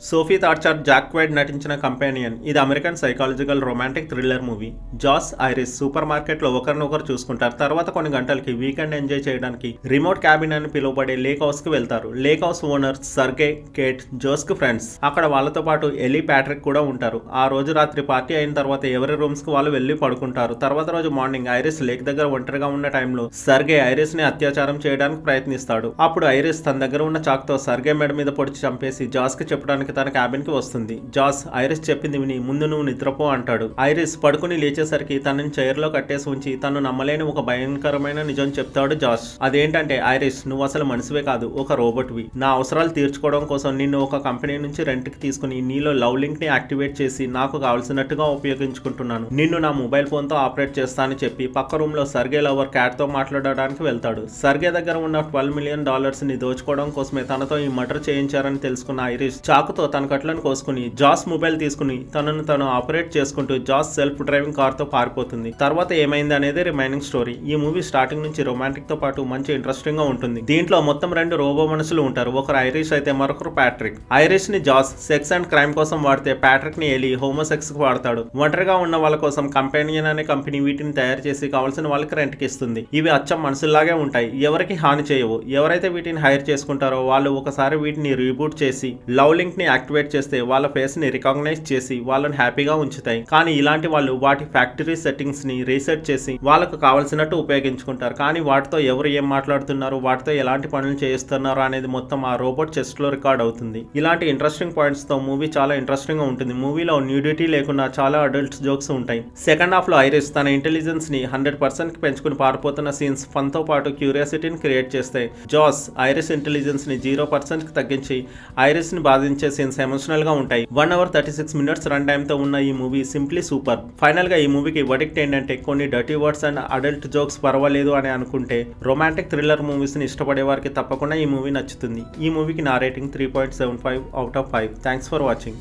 Sophie తార్చర్, Jack క్వైడ్ నటించిన Companion. ఇది American psychological romantic thriller movie. Josh, Iris super మార్కెట్లో ఒకరినొకరు చూసుకుంటారు. తర్వాత కొన్ని గంటలకి వీకెండ్ ఎంజాయ్ చేయడానికి రిమోట్ క్యాబిన్ అని పిలువబడే లేక్ హౌస్ కి వెళ్తారు. Lake house owner Sergey, Kat, Josh కు ఫ్రెండ్స్. అక్కడ వాళ్ళతో పాటు ఎలీ, ప్యాట్రిక్ కూడా ఉంటారు. ఆ రోజు రాత్రి పార్టీ అయిన తర్వాత ఎవరి రూమ్స్ కి వాళ్ళు వెళ్లి పడుకుంటారు. తర్వాత రోజు మార్నింగ్ ఐరిస్ లేక్ దగ్గర ఒంటరిగా ఉన్న టైంలో సర్గే ఐరిస్ ని అత్యాచారం చేయడానికి ప్రయత్నిస్తాడు. అప్పుడు ఐరిస్ తన దగ్గర ఉన్న చాక్తో సర్గే మెడ మీద పొడిచి చంపేసి జాస్ కి చెప్పడానికి తన క్యాబిన్ కి వస్తుంది. జాస్ ఐరిస్ చెప్పింది విని ముందు నువ్వు నిద్రపో అంటాడు. ఐరిస్ పడుకుని లేచేసరికి తనని చైర్ లో కట్టేసి ఉంచి తను నమ్మలేని ఒక భయంకరమైన నిజం చెప్తాడు జాస్. అదేంటంటే, ఐరిస్ నువ్వు అసలు మనిషివే కాదు, ఒక రోబోట్ వి. నా అవసరాలు తీర్చుకోవడం కోసం నిన్ను ఒక కంపెనీ నుంచి రెంట్ కి తీసుకుని నీలో లవ్ లింక్ ని యాక్టివేట్ చేసి నాకు కావాల్సినట్టుగా ఉపయోగించుకుంటున్నాను. నిన్ను నా మొబైల్ ఫోన్ తో ఆపరేట్ చేస్తానని చెప్పి పక్క రూమ్ లో సర్గే లవర్ క్యాట్ తో మాట్లాడడానికి వెళ్తాడు. సర్గే దగ్గర ఉన్న $12 మిలియన్ ని దోచుకోవడం కోసమే తనతో ఈ మర్డర్ చేయించారని తెలుసుకున్న ఐరిస్ చాకుతో తన కట్లను కోసుకుని జాస్ మొబైల్ తీసుకుని తనను తను ఆపరేట్ చేసుకుంటూ జాస్ సెల్ఫ్ డ్రైవింగ్ కార్ తో పారిపోతుంది. తర్వాత ఏమైంది అనేది రిమైనింగ్ స్టోరీ. ఈ మూవీ స్టార్టింగ్ నుంచి రొమాంటిక్ తో పాటు మంచి ఇంట్రెస్టింగ్ గా ఉంటుంది. దీంట్లో మొత్తం 2 రోబో మనుషులు ఉంటారు. ఒకరు ఐరిష్ అయితే మరొకరు ప్యాట్రిక్. ఐరిష్ ని జాస్ సెక్స్ అండ్ క్రైమ్ కోసం వాడితే ప్యాట్రిక్ ని ఎలి హోమోసెక్స్ కు వాడతాడు. ఒంటరిగా ఉన్న వాళ్ళ కోసం కంపానియన్ అనే కంపెనీ వీటిని తయారు చేసి కావాల్సిన వాళ్ళకి రెంట్ కి ఇస్తుంది. ఇవి అచ్చం మనుషుల్లాగే ఉంటాయి, ఎవరికి హాని చేయవు. ఎవరైతే వీటిని హైర్ చేసుకుంటారో వాళ్ళు ఒకసారి వీటిని రీబూట్ చేసి లవ్ లింక్ ని యాక్టివేట్ చేస్తే వాళ్ళ ఫేస్ ని రికగ్నైజ్ చేసి వాళ్ళని హ్యాపీగా ఉంచుతాయి. కానీ ఇలాంటి వాళ్ళు వాటి ఫ్యాక్టరీ సెట్టింగ్స్ ని రీసెట్ చేసి వాళ్ళకు కావాల్సినట్టు ఉపయోగించుకుంటారు. కానీ వాటితో ఎవరు ఏం మాట్లాడుతున్నారు, వాటితో ఎలాంటి పనులు చేస్తున్నారు అనేది మొత్తం ఆ రోబోట్ చెస్ట్ లో రికార్డ్ అవుతుంది. ఇలాంటి ఇంట్రెస్టింగ్ పాయింట్స్ తో మూవీ చాలా ఇంట్రెస్టింగ్ గా ఉంటుంది. మూవీలో న్యూడిటీ లేకుండా చాలా అడల్ట్ జోక్స్ ఉంటాయి. సెకండ్ హాఫ్ లో ఐరిస్ తన ఇంటెలిజెన్స్ ని 100% కి పెంచుకుని పారిపోతున్న సీన్స్ ఫన్ తో పాటు క్యూరియాసిటీని క్రియేట్ చేస్తాయి. జాస్ ఐరిస్ ఇంటెలిజెన్స్ ని 0% కి తగ్గించి ఐరిస్ ని బాధించే సీన్స్ ఎమోషనల్ గా ఉంటాయి. 1 hour 36 minutes రన్ టైమ్ తో ఉన్న ఈ మూవీ సింప్లీ సూపర్. ఫైనల్ గా ఈ మూవీకి వర్డిక్ట్ ఏంటంటే, కొన్ని dirty words and adult jokes పర్వాలేదు అని అనుకుంటే రొమాంటిక్ థ్రిల్లర్ మూవీస్ ని ఇష్టపడే వారికి తప్పకుండా ఈ మూవీ నచ్చుతుంది. ఈ మూవీకి నా rating 3.75 out of 5. Thanks for watching.